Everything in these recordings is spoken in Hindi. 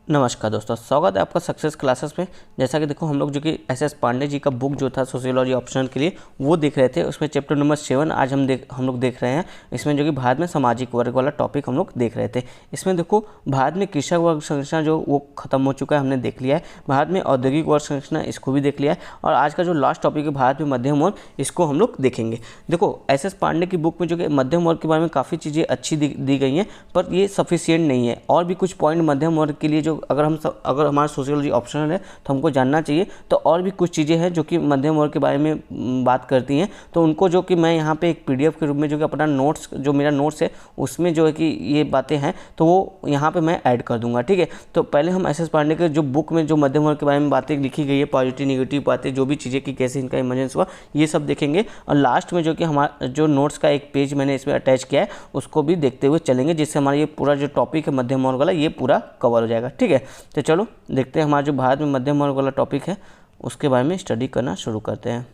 नमस्कार दोस्तों, स्वागत है आपका सक्सेस क्लासेस में। जैसा कि देखो हम लोग जो कि एस पांडे जी का बुक जो था सोशियोलॉजी ऑप्शनल के लिए वो देख रहे थे। उसमें चैप्टर नंबर 7 आज हम लोग देख रहे हैं। इसमें जो कि भारत में सामाजिक वर्ग वाला टॉपिक हम लोग देख रहे थे। इसमें देखो भारत में कृषक वर्ग संरचना जो वो खत्म हो चुका है, हमने देख लिया है। भारत में औद्योगिक वर्ग संरचना इसको भी देख लिया है। और आज का जो लास्ट टॉपिक है भारत में मध्यम वर्ग, इसको हम लोग देखेंगे। देखो एस पांडे की बुक में जो कि मध्यम वर्ग के बारे में काफ़ी चीज़ें अच्छी दी गई हैं, पर ये सफिशियंट नहीं है। और भी कुछ पॉइंट मध्यम वर्ग के लिए जो अगर हमारा सोशियोलॉजी ऑप्शनल है तो हमको जानना चाहिए। तो और भी कुछ चीज़ें हैं जो कि मध्यम वर्ग के बारे में बात करती हैं, तो उनको जो कि मैं यहाँ पे एक पीडीएफ के रूप में जो कि अपना नोट्स जो मेरा नोट्स है उसमें जो है कि ये बातें हैं तो वो यहाँ पे मैं ऐड कर दूंगा। ठीक है, तो पहले हम एस पांडे के जो बुक में जो मध्यम वर्ग के बारे में बातें लिखी गई है, पॉजिटिव निगेटिव बातें जो भी चीज़ें कि कैसे इनका इमरजेंस हुआ, ये सब देखेंगे। और लास्ट में जो कि हमारा जो नोट्स का एक पेज मैंने इसमें अटैच किया है उसको भी देखते हुए चलेंगे, जिससे हमारा ये पूरा जो टॉपिक है मध्यम वर्ग वाला ये पूरा कवर हो जाएगा। ठीक है, तो चलो देखते हैं हमारा जो भारत में मध्यम वर्ग वाला टॉपिक है उसके बारे में स्टडी करना शुरू करते हैं।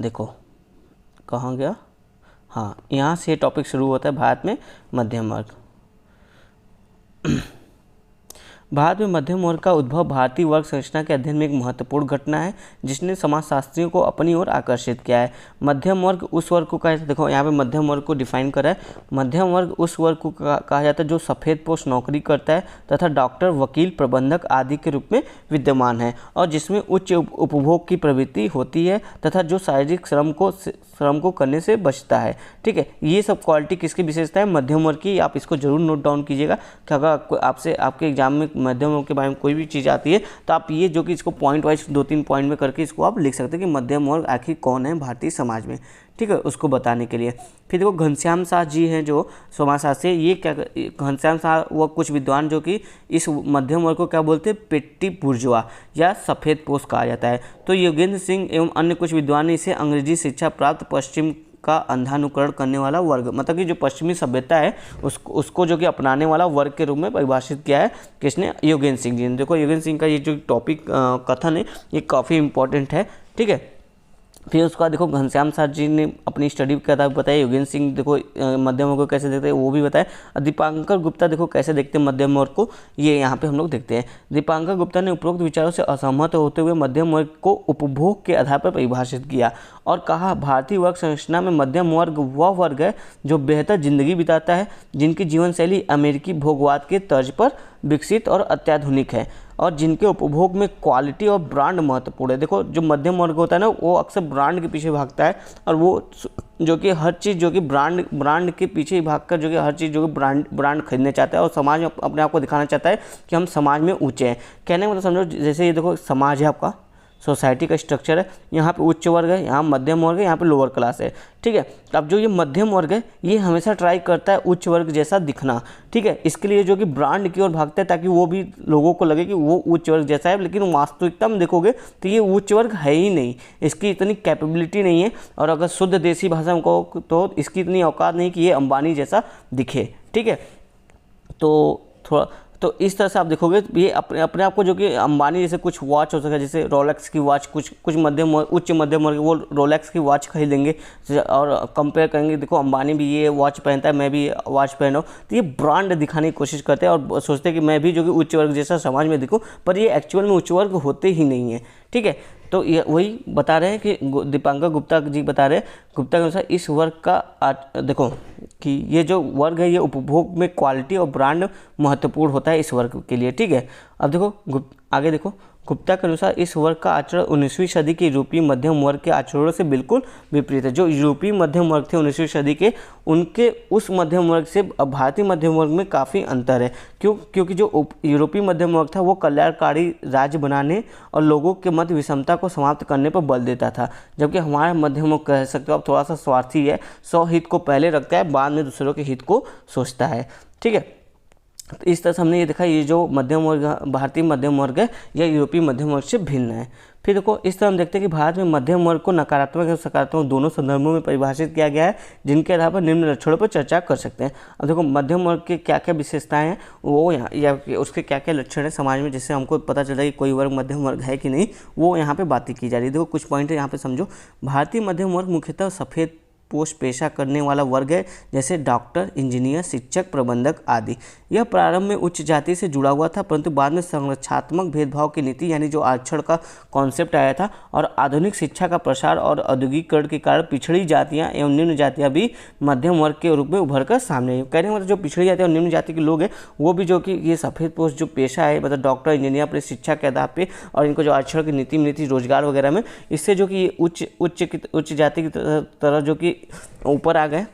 देखो कहाँ गया, हाँ यहाँ से टॉपिक शुरू होता है भारत में मध्यम वर्ग। भारत में मध्यम वर्ग का उद्भव भारतीय वर्ग संरचना के अध्ययन में एक महत्वपूर्ण घटना है जिसने समाजशास्त्रियों को अपनी ओर आकर्षित किया है। मध्यम वर्ग उस वर्ग को कहा जाता है, देखो यहाँ पे मध्यम वर्ग को डिफाइन करा है। मध्यम वर्ग उस वर्ग को कहा जाता है जो सफ़ेद पोस्ट नौकरी करता है तथा डॉक्टर, वकील, प्रबंधक आदि के रूप में विद्यमान है और जिसमें उच्च उपभोग की प्रवृत्ति होती है तथा जो शारीरिक श्रम को करने से बचता है। ठीक है, ये सब क्वालिटी किसकी विशेषता है? मध्यम वर्ग की। आप इसको जरूर नोट डाउन कीजिएगा कि अगर आपसे आपके एग्जाम में मध्यम वर्ग के बारे में कोई भी चीज़ आती है तो आप ये जो कि इसको पॉइंट वाइज 2-3 पॉइंट में करके इसको आप लिख सकते हैं कि मध्यम वर्ग आखिर कौन है भारतीय समाज में। ठीक है, उसको बताने के लिए। फिर देखो घनश्याम शाह जी हैं जो समाजशास्त्री, ये क्या घनश्याम शाह वो कुछ विद्वान जो कि इस मध्यम वर्ग को क्या बोलते हैं? पेट्टी बुर्जुआ या सफ़ेद पोस्ट कहा जाता है। तो योगेंद्र सिंह एवं अन्य कुछ विद्वान ने इसे अंग्रेजी शिक्षा प्राप्त पश्चिम का अंधानुकरण करने वाला वर्ग, मतलब कि जो पश्चिमी सभ्यता है उसको जो कि अपनाने वाला वर्ग के रूप में परिभाषित किया है। किसने? योगेंद्र सिंह जी ने। देखो योगेंद्र सिंह का ये जो टॉपिक कथन है ये काफ़ी इंपॉर्टेंट है। ठीक है, फिर उसके बाद देखो घनश्याम शाह जी ने अपनी स्टडी किताब बताई। योगेंद्र सिंह देखो मध्यम वर्ग को कैसे देखते हैं वो भी बताया। दीपांकर गुप्ता देखो कैसे देखते हैं मध्यम वर्ग को, ये यहाँ पे हम लोग देखते हैं। दीपांकर गुप्ता ने उपरोक्त विचारों से असहमत होते हुए मध्यम वर्ग को उपभोग के आधार पर परिभाषित किया और कहा भारतीय वर्ग संरचना में मध्यम वर्ग वह वर्ग है जो बेहतर जिंदगी बिताता है, जिनकी जीवन शैली अमेरिकी भोगवाद के तर्ज पर विकसित और अत्याधुनिक है और जिनके उपभोग में क्वालिटी और ब्रांड महत्वपूर्ण है। देखो जो मध्यम वर्ग होता है ना वो अक्सर ब्रांड के पीछे भागता है और वो जो कि हर चीज़ जो कि ब्रांड के पीछे ही भागकर जो कि हर चीज़ जो कि ब्रांड खरीदने चाहता है और समाज में अपने आप को दिखाना चाहता है कि हम समाज में ऊँचे हैं। कहने का मतलब समझो जैसे ये देखो समाज है आपका, सोसाइटी का स्ट्रक्चर है, यहाँ पे उच्च वर्ग है, यहाँ मध्यम वर्ग है, यहाँ पे लोअर क्लास है। ठीक है, अब जो ये मध्यम वर्ग है ये हमेशा ट्राई करता है उच्च वर्ग जैसा दिखना। ठीक है, इसके लिए जो कि ब्रांड की ओर भागता है ताकि वो भी लोगों को लगे कि वो उच्च वर्ग जैसा है, लेकिन वास्तविकता में देखोगे तो ये उच्च वर्ग है ही नहीं, इसकी इतनी कैपेबिलिटी नहीं है। और अगर शुद्ध देसी भाषा में कहो तो इसकी इतनी औकात नहीं कि ये अंबानी जैसा दिखे। ठीक है, तो इस तरह से आप देखोगे ये अपने आप को जो कि अंबानी जैसे कुछ वॉच हो सके, जैसे रोलेक्स की वॉच, कुछ उच्च मध्यम वर्ग वो रोलेक्स की वॉच खरीद लेंगे और कंपेयर करेंगे, देखो अंबानी भी ये वॉच पहनता है, मैं भी वॉच पहन रहा हूँ। तो ये ब्रांड दिखाने की कोशिश करते हैं और सोचते हैं कि मैं भी जो कि उच्च वर्ग जैसा समाज में दिखूँ, पर ये एक्चुअल में उच्च वर्ग होते ही नहीं है। ठीक है, तो ये वही बता रहे हैं कि दीपांकर गुप्ता जी बता रहे हैं, गुप्ता के अनुसार इस वर्ग का देखो कि ये जो वर्ग है ये उपभोग में क्वालिटी और ब्रांड महत्वपूर्ण होता है इस वर्ग के लिए। ठीक है, अब देखो आगे देखो, गुप्ता के अनुसार इस वर्ग का आचरण 19वीं सदी के यूरोपीय मध्यम वर्ग के आचरणों से बिल्कुल विपरीत है। जो यूरोपीय मध्यम वर्ग थे 19वीं सदी के, उनके उस मध्यम वर्ग से भारतीय मध्यम वर्ग में काफ़ी अंतर है। क्योंकि जो यूरोपीय मध्यम वर्ग था वो कल्याणकारी राज्य बनाने और लोगों के मध्य विषमता को समाप्त करने पर बल देता था, जबकि हमारा मध्यम वर्ग कह सकते हो आप थोड़ा सा स्वार्थी है, स्वहित को पहले रखता है, बाद में दूसरों के हित को सोचता है। ठीक है, तो इस तरह से हमने ये देखा ये जो मध्यम वर्ग भारतीय मध्यम वर्ग है यह यूरोपीय मध्यम वर्ग से भिन्न है। फिर देखो इस तरह हम देखते हैं कि भारत में मध्यम वर्ग को नकारात्मक और सकारात्मक दोनों संदर्भों में परिभाषित किया गया है, जिनके आधार पर निम्न लक्षणों पर चर्चा कर सकते हैं। अब देखो मध्यम वर्ग के क्या क्या विशेषताएं हैं वो यहाँ या उसके क्या क्या लक्षण है समाज में, जिससे हमको पता चलता है कि कोई वर्ग मध्यम वर्ग है कि नहीं, वो यहाँ पर बातें की जा रही है। देखो कुछ पॉइंट यहाँ पर समझो। भारतीय मध्यम वर्ग मुख्यतः सफ़ेद पोस्ट पेशा करने वाला वर्ग है, जैसे डॉक्टर, इंजीनियर, शिक्षक, प्रबंधक आदि। यह प्रारंभ में उच्च जाति से जुड़ा हुआ था, परंतु बाद में संरक्षणात्मक भेदभाव की नीति यानी जो आरक्षण का कॉन्सेप्ट आया था और आधुनिक शिक्षा का प्रसार और औद्योगिकरण के कारण पिछड़ी जातियां एवं निम्न जातियां भी मध्यम वर्ग के रूप में उभर कर सामने आई। कहने का मतलब जो पिछड़ी जाति और निम्न जाति के लोग हैं वो भी जो कि ये सफ़ेद पोस्ट जो पेशा है, मतलब डॉक्टर, इंजीनियर, अपनी शिक्षा के आधार पे और इनको जो आरक्षण की नीति रोजगार वगैरह में, इससे जो कि उच्च जाति की तरह जो कि ऊपर आ गए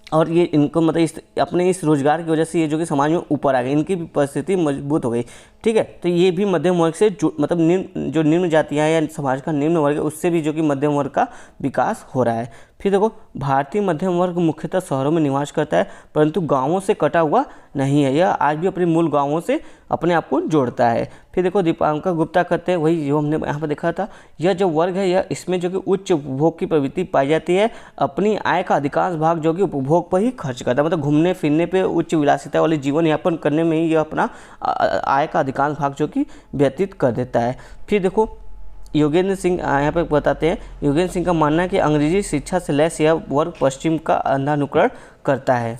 और ये इनको मतलब अपने इस रोजगार की वजह से ये जो कि समाज में ऊपर आ गए, इनकी भी परिस्थिति मजबूत हो गई। ठीक है, तो ये भी मध्यम वर्ग से मतलब निम्न जातियाँ या समाज का निम्न वर्ग है उससे भी जो कि मध्यम वर्ग का विकास हो रहा है। फिर देखो, भारतीय मध्यम वर्ग मुख्यतः शहरों में निवास करता है, परंतु गांवों से कटा हुआ नहीं है। यह आज भी अपने मूल गांवों से अपने आप को जोड़ता है। फिर देखो, दीपांकर गुप्ता कहते हैं, वही जो हमने यहाँ पर देखा था, यह जो वर्ग है यह इसमें जो कि उच्च उपभोग की प्रवृत्ति पाई जाती है। अपनी आय का अधिकांश भाग जो कि उपभोग पर ही खर्च करता है, मतलब घूमने फिरने पे, उच्च विलासिता वाले जीवन यापन करने में ही यह अपना आय का अधिकांश भाग जो कि व्यतीत कर देता है। फिर देखो, योगेंद्र सिंह यहाँ पे बताते हैं, योगेंद्र सिंह का मानना है कि अंग्रेजी शिक्षा से लैस यह वर्ग पश्चिम का अंधानुकरण करता है।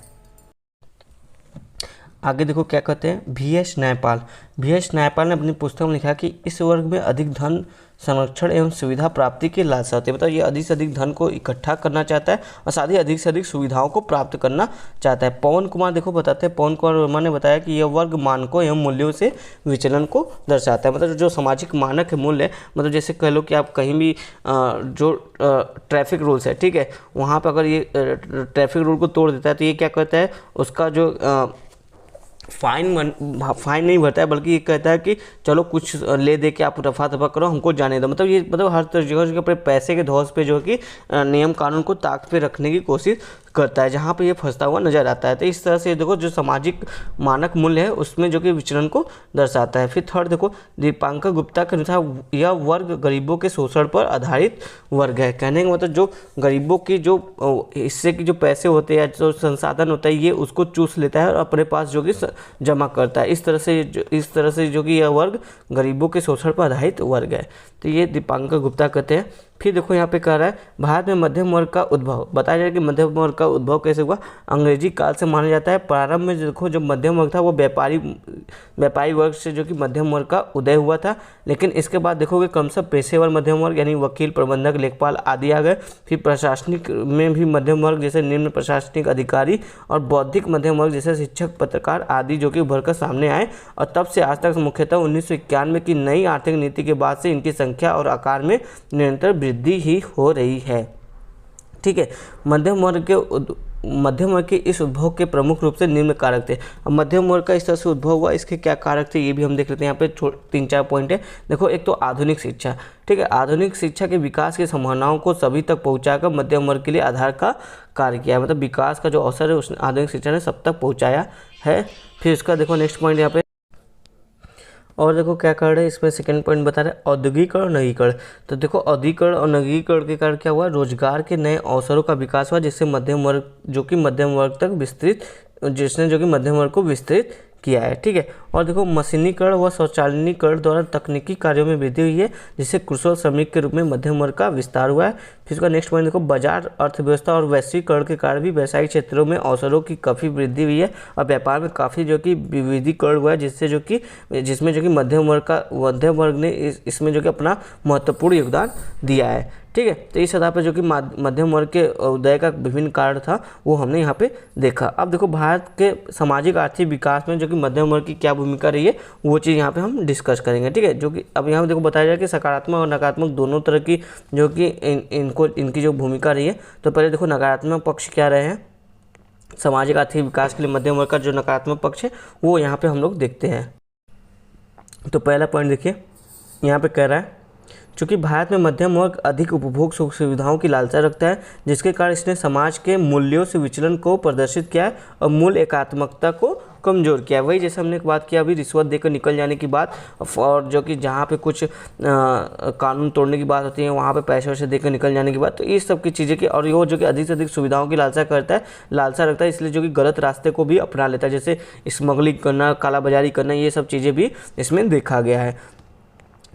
आगे देखो क्या कहते हैं, VS न्यायपाल ने अपनी पुस्तक में लिखा कि इस वर्ग में अधिक धन, संरक्षण एवं सुविधा प्राप्ति की लालसा होती है। मतलब ये अधिक से अधिक धन को इकट्ठा करना चाहता है और साथ ही अधिक से अधिक सुविधाओं को प्राप्त करना चाहता है। पवन कुमार देखो बताते हैं, पवन कुमार वर्मा ने बताया कि यह वर्ग मानकों एवं मूल्यों से विचलन को दर्शाता है। मतलब जो सामाजिक मानक है, मूल्य, मतलब जैसे कह लो कि आप कहीं भी जो ट्रैफिक रूल्स है, ठीक है, वहाँ पर अगर ये ट्रैफिक रूल को तोड़ देता है तो ये क्या करता है, उसका जो फाइन नहीं भरता है, बल्कि ये कहता है कि चलो कुछ ले दे के आप रफा दफा करो, हमको जाने दो। मतलब ये हर जगह अपने पैसे के धौस पे जो कि नियम कानून को ताक पे रखने की कोशिश करता है, जहाँ पे ये फंसता हुआ नजर आता है। तो इस तरह से देखो जो सामाजिक मानक मूल्य है उसमें जो कि विचलन को दर्शाता है। फिर थर्ड देखो, दीपांकर गुप्ता के अनुसार यह वर्ग गरीबों के शोषण पर आधारित वर्ग है। कहने का मतलब जो गरीबों की जो हिस्से की जो पैसे होते हैं, जो संसाधन होता है, ये उसको चूस लेता है और अपने पास जो कि जमा करता है। इस तरह से जो कि यह वर्ग गरीबों के शोषण पर आधारित वर्ग है। तो ये दीपांकर गुप्ता कहते हैं। फिर देखो यहाँ पे कह रहा है, भारत में मध्यम वर्ग का उद्भव बताया जाए कि मध्यम वर्ग का उद्भव कैसे हुआ, अंग्रेजी काल से माना जाता है। प्रारंभ में देखो जो मध्यम वर्ग था वो व्यापारी वर्ग से जो कि मध्यम वर्ग का उदय हुआ था, लेकिन इसके बाद देखोगे क्रमशः पेशेवर मध्यम वर्ग यानी वकील, प्रबंधक, लेखपाल आदि आ गए। फिर प्रशासनिक में भी मध्यम वर्ग जैसे निम्न प्रशासनिक अधिकारी और बौद्धिक मध्यम वर्ग जैसे शिक्षक, पत्रकार आदि जो कि उभर कर सामने आए और तब से आज तक मुख्यतः 1991 की नई आर्थिक नीति के बाद से इनकी संख्या और आकार में निरंतर वृद्धि ही हो रही है। ठीक है, मध्यम वर्ग के इस उद्भव के प्रमुख रूप से निम्न कारक थे। अब मध्यम वर्ग का इस तरह से उद्भव हुआ, इसके क्या कारक थे ये भी हम देख लेते हैं। यहाँ पे 3-4 पॉइंट है। देखो, एक तो आधुनिक शिक्षा, ठीक है, आधुनिक शिक्षा के विकास की संभावनाओं को सभी तक पहुंचाकर मध्यम वर्ग के लिए आधार का कार्य किया है। मतलब विकास का जो अवसर है उसने आधुनिक शिक्षा ने सब तक पहुँचाया है। फिर इसका देखो नेक्स्ट पॉइंट यहाँ पे, और देखो क्या कर रहे हैं इसमें, सेकंड पॉइंट बता रहे हैं औद्योगिकरण और नवीकरण। तो देखो औद्योगिकरण और नवीकरण के कारण क्या हुआ, रोजगार के नए अवसरों का विकास हुआ, जिससे मध्यम वर्ग को विस्तृत किया है। ठीक है, और देखो मशीनीकरण व स्वचालनीकरण द्वारा तकनीकी कार्यों में वृद्धि हुई है, जिससे कुशल श्रमिक के रूप में मध्यम वर्ग का विस्तार हुआ है। फिर इसका नेक्स्ट पॉइंट देखो, बाजार अर्थव्यवस्था और वैश्वीकरण के कारण भी व्यावसायिक क्षेत्रों में अवसरों की काफ़ी वृद्धि हुई है और व्यापार में काफ़ी जो कि विविधीकरण हुआ है, जिसमें जो कि मध्यम वर्ग ने इसमें जो कि अपना महत्वपूर्ण योगदान दिया है। ठीक है, तो इस आधार पर जो कि मध्यम वर्ग के उदय का विभिन्न कारण था वो हमने यहाँ पे देखा। अब देखो भारत के सामाजिक आर्थिक विकास में जो कि मध्यम वर्ग की क्या भूमिका रही है वो चीज़ यहाँ पे हम डिस्कस करेंगे। ठीक है, जो कि अब यहाँ देखो बताया जाए कि सकारात्मक और नकारात्मक दोनों तरह की जो कि इनकी जो भूमिका रही है। तो पहले देखो नकारात्मक पक्ष क्या रहे हैं सामाजिक आर्थिक विकास के लिए मध्यम वर्ग का जो नकारात्मक पक्ष है वो यहाँ पे हम लोग देखते हैं। तो पहला पॉइंट देखिए, यहाँ पे कह रहा है चूँकि भारत में मध्यम वर्ग अधिक उपभोग सुख सुविधाओं की लालसा रखता है, जिसके कारण इसने समाज के मूल्यों से विचलन को प्रदर्शित किया है और मूल एकात्मकता को कमज़ोर किया है। वही जैसे हमने एक बात किया अभी, रिश्वत देकर निकल जाने की बात, और जो कि जहाँ पे कुछ कानून तोड़ने की बात होती है वहाँ पे पैसे वैसे देकर निकल जाने की बात, तो इस सब की चीज़ें की, और वो जो कि अधिक से अधिक सुविधाओं की लालसा रखता है, इसलिए जो कि गलत रास्ते को भी अपना लेता है, जैसे स्मगलिंग करना, कालाबाजारी करना, ये सब चीज़ें भी इसमें देखा गया है।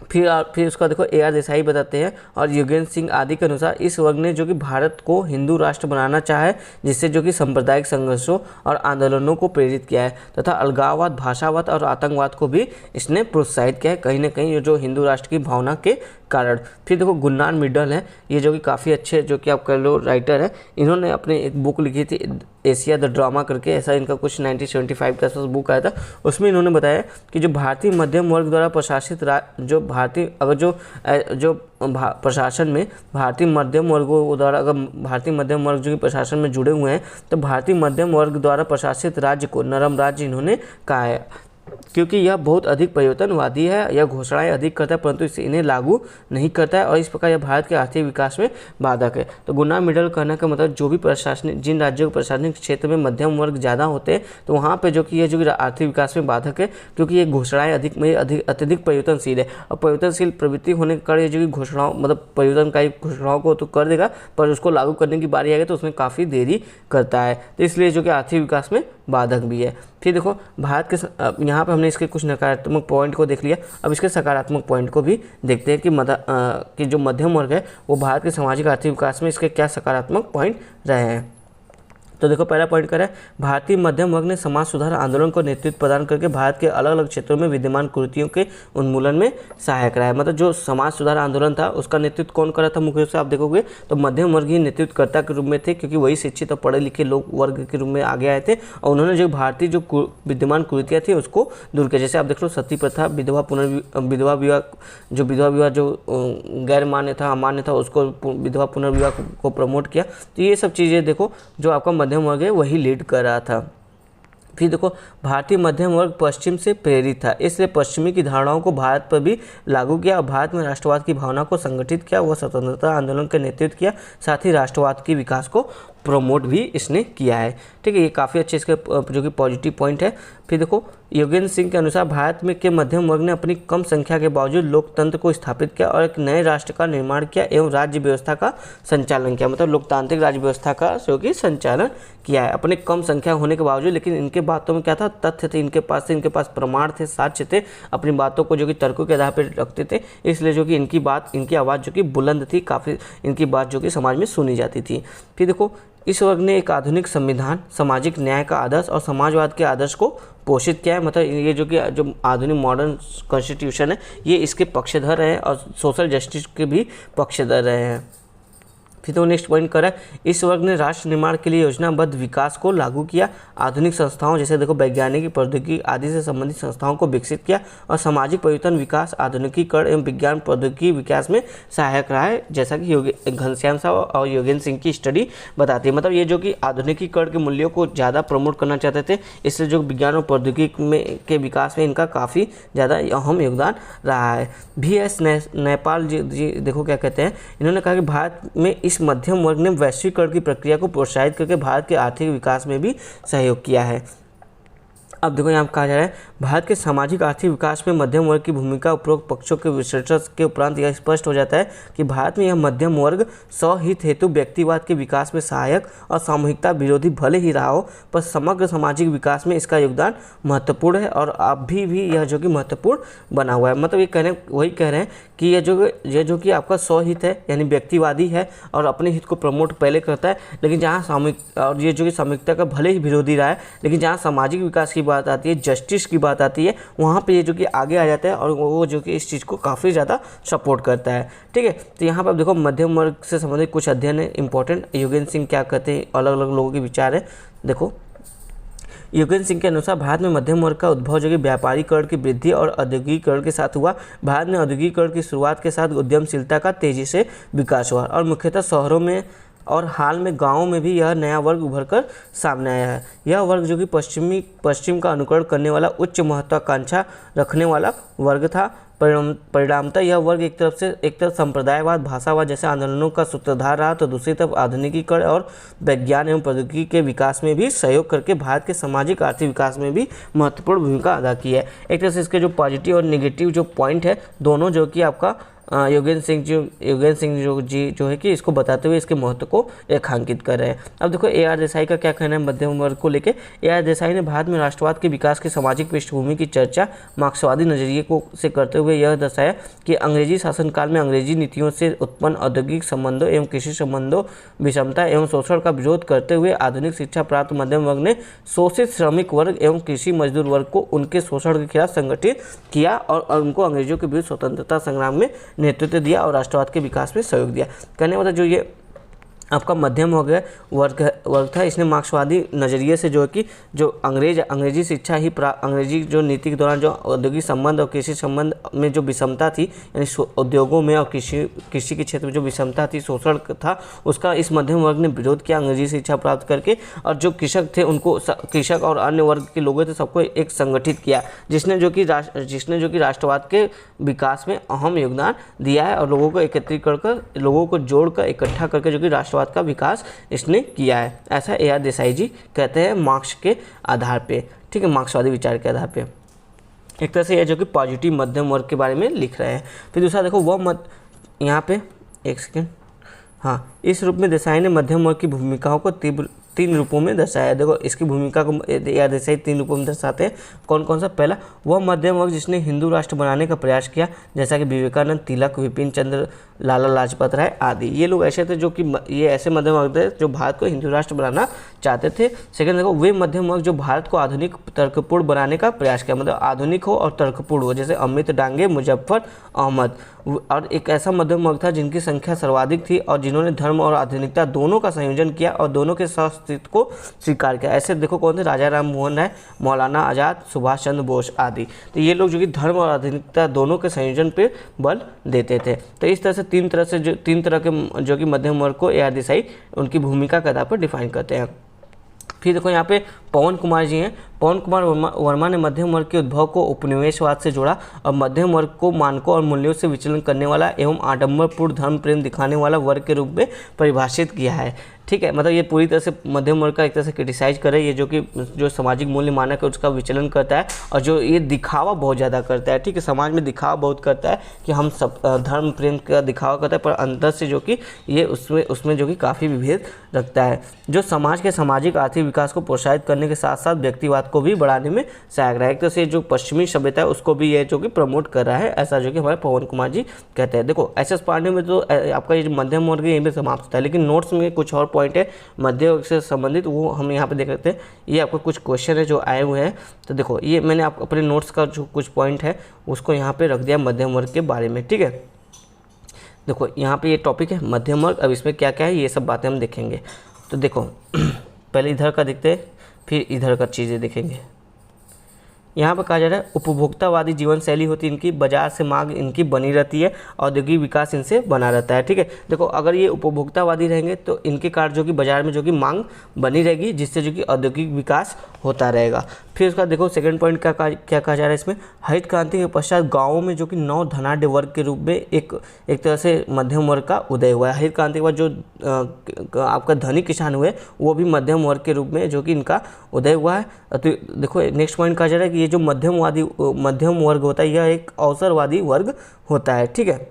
फिर उसका देखो AR देसाई बताते हैं और योगेंद्र सिंह आदि के अनुसार इस वर्ग ने जो कि भारत को हिंदू राष्ट्र बनाना चाहा है, जिससे जो कि सांप्रदायिक संघर्षों और आंदोलनों को प्रेरित किया है तथा अलगाववाद, भाषावाद और आतंकवाद को भी इसने प्रोत्साहित किया है कहीं ना कहीं, ये जो हिंदू राष्ट्र की भावना के कारण। फिर देखो गुरनान मिडल है, ये जो कि काफ़ी अच्छे जो कि आप कह लो राइटर है, इन्होंने अपने एक बुक लिखी थी एशिया द ड्रामा करके, ऐसा इनका कुछ 1975 का आसपास बुक आया था। उसमें इन्होंने बताया कि जो भारतीय मध्यम वर्ग द्वारा प्रशासित जो भारतीय अगर जो प्रशासन में भारतीय मध्यम वर्गों द्वारा अगर भारतीय मध्यम वर्ग जो कि प्रशासन में जुड़े हुए हैं, तो भारतीय मध्यम वर्ग द्वारा प्रशासित राज्य को नरम राज्य इन्होंने कहा है, क्योंकि यह बहुत अधिक परिवर्तनवादी है, यह घोषणाएं अधिक करता है परंतु इसे इन्हें लागू नहीं करता है और इस प्रकार यह भारत के आर्थिक विकास में बाधक है। तो गुरनान मिडल कहने का मतलब जो भी प्रशासनिक जिन राज्यों के प्रशासनिक क्षेत्र में मध्यम वर्ग ज़्यादा होते हैं तो वहाँ पे जो कि यह जो कि आर्थिक विकास में बाधक है, क्योंकि ये घोषणाएँ अत्यधिक परिवर्तनशील है और परिवर्तनशील प्रवृत्ति होने के कारण ये जो कि घोषणाओं मतलब परिवर्तनकारी घोषणाओं को तो कर देगा पर उसको लागू करने की बारी आएगी तो उसमें काफ़ी देरी करता है, तो इसलिए जो कि आर्थिक विकास में बाधक भी है। फिर देखो भारत के यहाँ पे हमने इसके कुछ नकारात्मक पॉइंट को देख लिया, अब इसके सकारात्मक पॉइंट को भी देखते हैं कि जो मध्यम वर्ग है वो भारत के सामाजिक आर्थिक विकास में इसके क्या सकारात्मक पॉइंट रहे हैं। तो देखो पहला पॉइंट क्या है, भारतीय मध्यम वर्ग ने समाज सुधार आंदोलन को नेतृत्व प्रदान करके भारत के अलग अलग क्षेत्रों में विद्यमान कुरीतियों के उन्मूलन में सहायक रहा है। मतलब जो समाज सुधार आंदोलन था उसका नेतृत्व कौन कर रहा था, मुख्य रूप से आप देखोगे तो मध्यम वर्ग ही नेतृत्वकर्ता के रूप में थे, क्योंकि वही शिक्षित और पढ़े लिखे लोग वर्ग के रूप में आगे आए थे और उन्होंने जो भारतीय जो विद्यमान कुरीतियाँ थी उसको दूर किया। जैसे आप देख लो सती प्रथा, विधवा विवाह जो गैर मान्य था, अमान्य था, उसको विधवा पुनर्विवाह को प्रमोट किया। तो ये सब चीज़ें देखो जो आपका मध्यम वर्ग है वही लीड कर रहा था। फिर देखो भारतीय मध्यम वर्ग पश्चिम से प्रेरित था, इसलिए पश्चिमी की धारणाओं को भारत पर भी लागू किया और भारत में राष्ट्रवाद की भावना को संगठित किया, वह स्वतंत्रता आंदोलन का नेतृत्व किया, साथ ही राष्ट्रवाद के विकास को प्रमोट भी इसने किया है। ठीक है, ये काफ़ी अच्छे इसके जो कि पॉजिटिव पॉइंट है। फिर देखो योगेंद्र सिंह के अनुसार भारत में के मध्यम वर्ग ने अपनी कम संख्या के बावजूद लोकतंत्र को स्थापित किया और एक नए राष्ट्र का निर्माण किया एवं राज्य व्यवस्था का संचालन किया। मतलब लोकतांत्रिक राज्य व्यवस्था का जो कि संचालन किया है अपने कम संख्या होने के बावजूद। लेकिन इनके बातों में क्या था, तथ्य थे, इनके पास प्रमाण थे, साक्ष्य थे, अपनी बातों को जो कि तर्कों के आधार पर रखते थे, इसलिए जो कि इनकी आवाज़ जो कि बुलंद थी, काफ़ी इनकी बात जो कि समाज में सुनी जाती थी। फिर देखो इस वर्ग ने एक आधुनिक संविधान, सामाजिक न्याय का आदर्श और समाजवाद के आदर्श को पोषित किया है। मतलब ये जो आधुनिक मॉडर्न कॉन्स्टिट्यूशन है ये इसके पक्षधर रहे हैं और सोशल जस्टिस के भी पक्षधर रहे हैं। फिर तो नेक्स्ट पॉइंट कर रहा है, इस वर्ग ने राष्ट्र निर्माण के लिए योजनाबद्ध विकास को लागू किया, आधुनिक संस्थाओं जैसे देखो वैज्ञानिक, प्रौद्योगिकी आदि से संबंधित संस्थाओं को विकसित किया और सामाजिक परिवर्तन, विकास, आधुनिकीकरण एवं विज्ञान प्रौद्योगिकी विकास में सहायक रहा है, जैसा कि घनश्याम साहब और योगेंद्र सिंह की स्टडी बताती है। मतलब ये जो कि आधुनिकीकरण के मूल्यों को ज़्यादा प्रमोट करना चाहते थे, इसलिए जो विज्ञान और प्रौद्योगिकी में के विकास में इनका काफ़ी ज़्यादा अहम योगदान रहा है। VS नेपाल जी देखो क्या कहते हैं, इन्होंने कहा कि भारत में इस मध्यम वर्ग ने वैश्वीकरण की प्रक्रिया को प्रोत्साहित करके भारत के आर्थिक विकास में भी सहयोग किया है। अब देखो यहाँ कहा जा रहा है, भारत के सामाजिक आर्थिक विकास में मध्यम वर्ग की भूमिका उपरोक्त पक्षों के विश्लेषण के उपरांत यह स्पष्ट हो जाता है कि भारत में यह मध्यम वर्ग स्वहित हेतु व्यक्तिवाद के विकास में सहायक और सामूहिकता विरोधी भले ही रहा हो, पर समग्र सामाजिक विकास में इसका योगदान महत्वपूर्ण है और अभी भी यह जो कि महत्वपूर्ण बना हुआ है। मतलब ये वही कह रहे हैं कि यह जो कि आपका स्वहित है यानी व्यक्तिवादी है और अपने हित को प्रमोट पहले करता है, लेकिन जहाँ सामूहिक और ये जो कि सामूहिकता का भले ही विरोधी रहा है, लेकिन जहाँ सामाजिक विकास की बात आती है, जस्टिस की बात आती है, वहाँ पे ये जो कि आगे आ जाता है और वो जो कि इस चीज़ को काफ़ी ज़्यादा सपोर्ट करता है। ठीक है, तो यहाँ पर आप देखो मध्यम वर्ग से संबंधित कुछ अध्ययन है इंपॉर्टेंट। योगेंद्र सिंह क्या कहते हैं, अलग अलग लोगों के विचार है। देखो योगेंद्र सिंह के अनुसार भारत में मध्यम वर्ग का उद्भव जो कि व्यापारीकरण की वृद्धि और औद्योगिकीकरण के साथ हुआ। भारत में औद्योगिकीकरण की शुरुआत के साथ उद्यमशीलता का तेजी से विकास हुआ और मुख्यतः शहरों में और हाल में गांवों में भी यह नया वर्ग उभर कर सामने आया है। यह वर्ग जो कि पश्चिम का अनुकरण करने वाला, उच्च महत्वाकांक्षा रखने वाला वर्ग था। परिणामतः यह वर्ग एक तरफ संप्रदायवाद, भाषावाद जैसे आंदोलनों का सूत्रधार रहा, तो दूसरी तरफ आधुनिकीकरण और विज्ञान एवं प्रौद्योगिकी के विकास में भी सहयोग करके भारत के सामाजिक आर्थिक विकास में भी महत्वपूर्ण भूमिका अदा की है। एक तरह से इसके जो पॉजिटिव और नेगेटिव जो पॉइंट है दोनों जो कि आपका योगेंद्र सिंह जो है कि इसको बताते हुए इसके महत्व को रेखांकित कर रहे हैं। अब देखो AR देसाई का क्या कहना है मध्यम वर्ग को लेकर। AR देसाई ने भारत में राष्ट्रवाद के विकास की सामाजिक पृष्ठभूमि की चर्चा मार्क्सवादी नजरिए को से करते हुए यह दर्शाया कि अंग्रेजी शासनकाल में अंग्रेजी नीतियों से उत्पन्न औद्योगिक संबंधों एवं कृषि संबंधों, विषमता एवं शोषण का विरोध करते हुए आधुनिक शिक्षा प्राप्त मध्यम वर्ग ने शोषित श्रमिक वर्ग एवं कृषि मजदूर वर्ग को उनके शोषण के खिलाफ संगठित किया और उनको अंग्रेजों के विरुद्ध स्वतंत्रता संग्राम में नेतृत्व दिया और राष्ट्रवाद के विकास में सहयोग दिया। कहने वाला जो ये आपका मध्यम वर्ग था, इसने मार्क्सवादी नज़रिए से जो है कि जो अंग्रेजी शिक्षा ही अंग्रेजी जो नीति के दौरान जो औद्योगिक संबंध और कृषि संबंध में जो विषमता थी, यानी उद्योगों में और कृषि के क्षेत्र में जो विषमता थी, शोषण था, उसका इस मध्यम वर्ग ने विरोध किया अंग्रेजी शिक्षा प्राप्त करके। और जो कृषक थे उनको, कृषक और अन्य वर्ग के लोगों थे, सबको एक संगठित किया, जिसने जो कि राष्ट्रवाद के विकास में अहम योगदान दिया है और लोगों को एकत्रित कर लोगों को जोड़कर इकट्ठा करके जो कि राष्ट्रवाद का विकास इसने किया है। ऐसा AR देसाई जी कहते हैं मार्क्स के आधार पे, ठीक है, मार्क्सवादी विचार के आधार पे। एक तरह से यह जो कि पॉजिटिव मध्यम वर्ग के बारे में लिख रहे हैं। फिर दूसरा देखो यहाँ पे एक सेकेंड, हाँ, इस रूप में देसाई ने मध्यम वर्ग की भूमिकाओं को तीन रूपों में दर्शाया। देखो इसकी भूमिका को AR देसाई 3 रूपों में दर्शाते हैं। कौन कौन सा? पहला, वह मध्यम वर्ग जिसने हिंदू राष्ट्र बनाने का प्रयास किया, जैसा कि विवेकानंद, तिलक, विपिन चंद्र, लाला लाजपत राय आदि। ये लोग ऐसे थे जो कि ये ऐसे मध्यम वर्ग थे जो भारत को हिंदू राष्ट्र बनाना चाहते थे। सेकंड देखो, वे मध्यम वर्ग जो भारत को आधुनिक तर्कपूर्ण बनाने का प्रयास किया, मतलब आधुनिक हो और तर्कपूर्ण हो, जैसे अमित डांगे, मुजफ्फर अहमद। और एक ऐसा मध्यम वर्ग था जिनकी संख्या सर्वाधिक थी और जिन्होंने धर्म और आधुनिकता दोनों का संयोजन किया और दोनों के सहअस्तित्व को स्वीकार किया। ऐसे देखो कौन थे? राजा राम मोहन राय, मौलाना आज़ाद, सुभाष चंद्र बोस आदि। तो ये लोग जो कि धर्म और आधुनिकता दोनों के संयोजन पे बल देते थे। तो इस तरह से तीन तरह के जो कि मध्यम वर्ग को AR देसाई उनकी भूमिका के आधार पर डिफाइन करते हैं। फिर देखो यहाँ पे पवन कुमार जी हैं। पवन कुमार वर्मा ने मध्यम वर्ग के उद्भव को उपनिवेशवाद से जोड़ा और मध्यम वर्ग को मानकों और मूल्यों से विचलन करने वाला एवं आडंबरपूर्ण धर्म प्रेम दिखाने वाला वर्ग के रूप में परिभाषित किया है। ठीक है, मतलब ये पूरी तरह से मध्यम वर्ग का एक तरह से क्रिटिसाइज करे, ये जो सामाजिक मूल्य मानक है उसका विचलन करता है और जो ये दिखावा बहुत ज़्यादा करता है। ठीक है, समाज में दिखावा बहुत करता है कि हम सब धर्म प्रेम का दिखावा करता है, पर अंदर से जो कि ये उसमें जो कि काफ़ी विभेद रखता है, जो समाज के सामाजिक आर्थिक विकास को प्रोत्साहित करने के साथ साथ व्यक्तिवाद को भी बढ़ाने में सहायक रहा है। एक तरह से जो पश्चिमी सभ्यता है उसको भी ये जो कि प्रमोट कर रहा है, ऐसा जो कि हमारे पवन कुमार जी कहते हैं। देखो SS पांडे में तो आपका ये मध्यम वर्ग यहीं पे समाप्त होता है, लेकिन नोट्स में कुछ और पॉइंट है मध्य वर्ग से संबंधित, वो हम यहाँ पे देख लेते हैं। ये आपको कुछ क्वेश्चन है जो आए हुए हैं, तो देखो ये मैंने आप अपने नोट्स का जो कुछ पॉइंट है उसको यहाँ पे रख दिया मध्यम वर्ग के बारे में। ठीक है, देखो यहाँ पे ये टॉपिक है मध्यम वर्ग। अब इसमें क्या क्या है ये सब बातें हम देखेंगे। तो देखो पहले इधर का देखते हैं, फिर इधर का चीज़ें देखेंगे। यहाँ पर कहा जा रहा है उपभोक्तावादी जीवन शैली होती है इनकी, बाजार से मांग इनकी बनी रहती है, औद्योगिक विकास इनसे बना रहता है। ठीक है, देखो अगर ये उपभोक्तावादी रहेंगे तो इनके कारण जो कि बाजार में जो कि मांग बनी रहेगी, जिससे जो कि औद्योगिक विकास होता रहेगा। फिर उसका देखो सेकंड पॉइंट क्या कहा जा रहा है इसमें, हरित क्रांति के पश्चात गाँवों में जो कि नौ धनाढ्य वर्ग के रूप में एक तरह से मध्यम वर्ग का उदय हुआ है। हरित क्रांति के बाद जो आपका धनी किसान हुए वो भी मध्यम वर्ग के रूप में जो कि इनका उदय हुआ है। तो देखो नेक्स्ट पॉइंट कहा जा रहा है कि ये जो मध्यम वर्ग होता है यह एक अवसरवादी वर्ग होता है। ठीक है,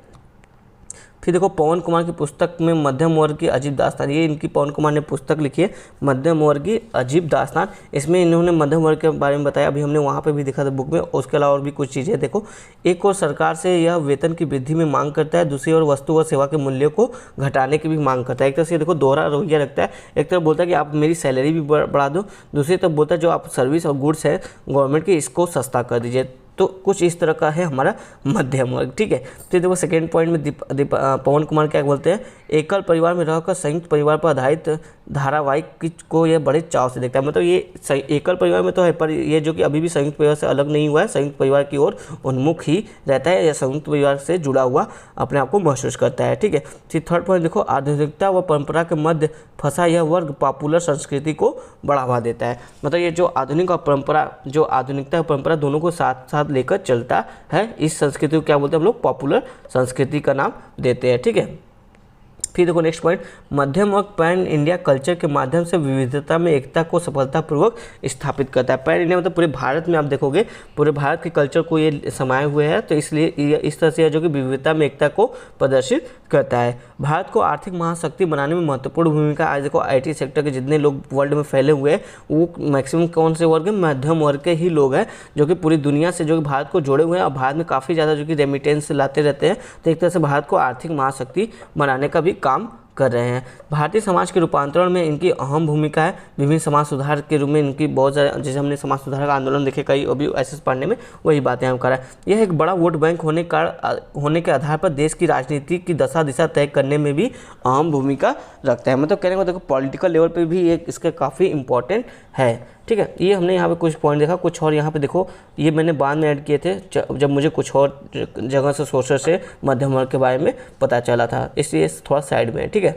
फिर देखो पवन कुमार की पुस्तक में मध्यम वर्ग की अजीब दास्तान, ये इनकी पवन कुमार ने पुस्तक लिखी है मध्यम वर्ग की अजीब दास्तान। इसमें इन्होंने मध्यम वर्ग के बारे में बताया, अभी हमने वहाँ पे भी देखा था बुक में। उसके अलावा और भी कुछ चीज़ें देखो, एक और सरकार से यह वेतन की वृद्धि में मांग करता है, दूसरी ओर वस्तु व सेवा के मूल्यों को घटाने की भी मांग करता है। एक तरह से देखो दोहरा रवैया रखता है, एक तरफ बोलता है कि आप मेरी सैलरी भी बढ़ा दो, दूसरी तरफ बोलता है जो आप सर्विस और गुड्स है गवर्नमेंट की इसको सस्ता कर दीजिए। तो कुछ इस तरह का है हमारा मध्यम वर्ग। ठीक है, तो देखो सेकेंड पॉइंट में पवन कुमार क्या बोलते हैं, एकल परिवार में रहकर संयुक्त परिवार पर आधारित धारावाहिक को यह बड़े चाव से देखता है। मतलब ये एकल परिवार में तो है, पर ये जो कि अभी भी संयुक्त परिवार से अलग नहीं हुआ है, संयुक्त परिवार की ओर उन्मुख ही रहता है या संयुक्त परिवार से जुड़ा हुआ अपने आप को महसूस करता है। ठीक है, फिर थर्ड पॉइंट देखो, आधुनिकता व परंपरा के मध्य फंसा यह वर्ग पॉपुलर संस्कृति को बढ़ावा देता है। मतलब ये जो आधुनिक और परंपरा, जो आधुनिकता और परंपरा दोनों को साथ साथ लेकर चलता है, इस संस्कृति को क्या बोलते हैं हम लोग, पॉपुलर संस्कृति का नाम देते हैं। ठीक है, फिर देखो नेक्स्ट पॉइंट, मध्यम वर्ग पैन इंडिया कल्चर के माध्यम से विविधता में एकता को सफलतापूर्वक स्थापित करता है। पैन इंडिया मतलब पूरे भारत में आप देखोगे पूरे भारत के कल्चर को ये समाये हुए है, तो इसलिए ये इस तरह से जो कि विविधता में एकता को प्रदर्शित करता है। भारत को आर्थिक महाशक्ति बनाने में महत्वपूर्ण भूमिका, आज देखो IT सेक्टर के जितने लोग वर्ल्ड में फैले हुए हैं वो मैक्सिमम कौन से वर्ग है, मध्यम वर्ग के ही लोग हैं, जो कि पूरी दुनिया से जो कि भारत को जोड़े हुए हैं और भारत में काफ़ी ज़्यादा जो कि रेमिटेंस लाते रहते हैं। तो एक तरह से भारत को आर्थिक महाशक्ति बनाने का भी काम कर रहे हैं। भारतीय समाज के रूपांतरण में इनकी अहम भूमिका है। विभिन्न समाज सुधार के रूप में इनकी बहुत सारे, जैसे हमने समाज सुधार का आंदोलन देखे कई, अभी SS पांडे में वही बातें हम कर रहे हैं। यह एक बड़ा वोट बैंक होने के आधार पर देश की राजनीति की दशा दिशा तय करने में भी अहम भूमिका रखता है। मतलब कहने को देखो पॉलिटिकल लेवल पर भी एक इसका काफ़ी इंपॉर्टेंट है। ठीक है, ये हमने यहाँ पे कुछ पॉइंट देखा। कुछ और यहाँ पे देखो, ये मैंने बाद में ऐड किए थे जब मुझे कुछ और जगह से सोर्सेस से मध्यम वर्ग के बारे में पता चला था, इसलिए थोड़ा साइड में है। ठीक है,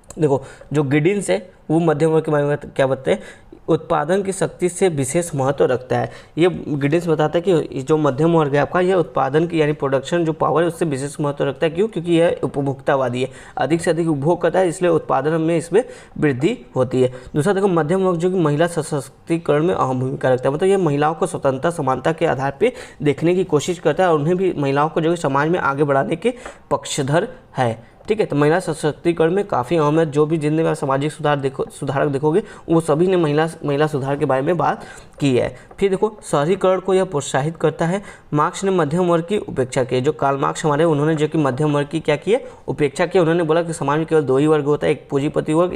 देखो जो गिडिन्स है वो मध्यम वर्ग के बारे में क्या बताते हैं, उत्पादन की शक्ति से विशेष महत्व रखता है। ये गिडिन्स बताता है कि जो मध्यम वर्ग है आपका, यह उत्पादन की यानी प्रोडक्शन जो पावर है उससे विशेष महत्व रखता है। क्यों? क्योंकि यह उपभोक्तावादी है, अधिक से अधिक उपभोग करता है, इसलिए उत्पादन में इसमें वृद्धि होती है। दूसरा देखो मध्यम वर्ग जो कि महिला सशक्तिकरण में अहम भूमिका रखता है। मतलब ये महिलाओं को स्वतंत्रता समानता के आधार पर देखने की कोशिश करता है और उन्हें भी, महिलाओं को जो समाज में आगे बढ़ाने के पक्षधर है। ठीक है, तो महिला सशक्तिकरण में काफ़ी अहम है। जो भी जितने बार सामाजिक सुधारक देखोगे वो सभी ने महिला सुधार के बारे में बात की है। फिर देखो शहरीकरण को यह प्रोत्साहित करता है। मार्क्स ने मध्यम वर्ग की उपेक्षा की। जो कार्ल मार्क्स हमारे, उन्होंने जो कि मध्यम वर्ग की क्या की है, उपेक्षा की। उन्होंने बोला कि समाज में केवल दो ही वर्ग होता है, एक पूंजीपति वर्ग,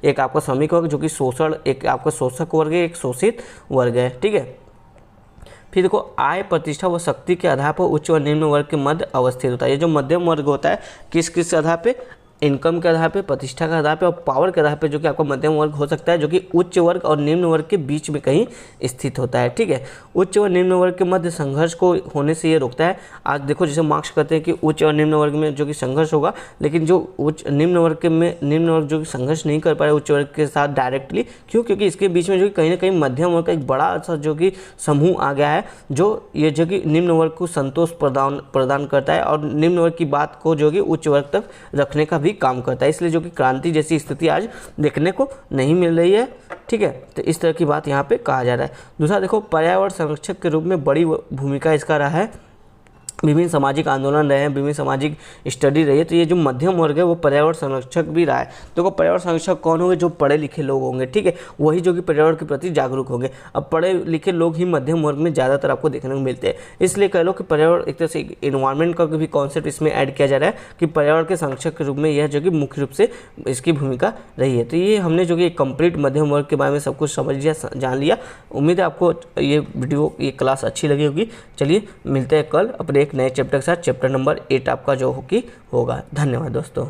एक आपका श्रमिक वर्ग जो कि शोषण, एक आपका शोषक वर्ग है, एक शोषित वर्ग है। ठीक है, फिर देखो आय, प्रतिष्ठा व शक्ति के आधार पर उच्च व निम्न वर्ग के मध्य अवस्थित होता है। ये जो मध्यम वर्ग होता है किस किस आधार पे, इनकम के आधार पे, प्रतिष्ठा के आधार पे और पावर के आधार पे जो कि आपका मध्यम वर्ग हो सकता है, जो कि उच्च वर्ग और निम्न वर्ग के बीच में कहीं स्थित होता है। ठीक है, उच्च व निम्न वर्ग के मध्य संघर्ष को होने से ये रोकता है। आज देखो जैसे मार्क्स कहते हैं कि उच्च और निम्न वर्ग में जो कि संघर्ष होगा, लेकिन जो निम्न वर्ग जो कि संघर्ष नहीं कर पा रहे उच्च वर्ग के साथ डायरेक्टली। क्यों? क्योंकि इसके बीच में जो कि कहीं ना कहीं मध्यम वर्ग का एक बड़ा सा जो कि समूह आ गया है, जो ये जो कि निम्न वर्ग को संतोष प्रदान करता है और निम्न वर्ग की बात को जो कि उच्च वर्ग तक रखने का काम करता है। इसलिए जो कि क्रांति जैसी स्थिति आज देखने को नहीं मिल रही है। ठीक है, तो इस तरह की बात यहाँ पे कहा जा रहा है। दूसरा देखो पर्यावरण संरक्षक के रूप में बड़ी भूमिका इसका रहा है। विभिन्न सामाजिक आंदोलन रहे हैं, विभिन्न सामाजिक स्टडी रही है, तो ये जो मध्यम वर्ग है वो पर्यावरण संरक्षक भी रहा है। देखो पर्यावरण संरक्षक कौन होंगे? जो पढ़े लिखे लोग होंगे। ठीक है, वही जो कि पर्यावरण के प्रति जागरूक होंगे। अब पढ़े लिखे लोग ही मध्यम वर्ग में ज़्यादातर आपको देखने को मिलते हैं। इसलिए कह लो कि पर्यावरण एक तरह से इन्वायरमेंट का भी कॉन्सेप्ट इसमें ऐड किया जा रहा है कि पर्यावरण के संरक्षक के रूप में यह जो कि मुख्य रूप से इसकी भूमिका रही है। तो ये हमने जो कि कंप्लीट मध्यम वर्ग के बारे में सब कुछ समझ लिया, जान लिया। उम्मीद है आपको ये वीडियो, ये क्लास अच्छी लगी होगी। चलिए मिलते हैं कल अपने एक नए चैप्टर के साथ। चैप्टर नंबर 8 आपका जो होगा। धन्यवाद दोस्तों।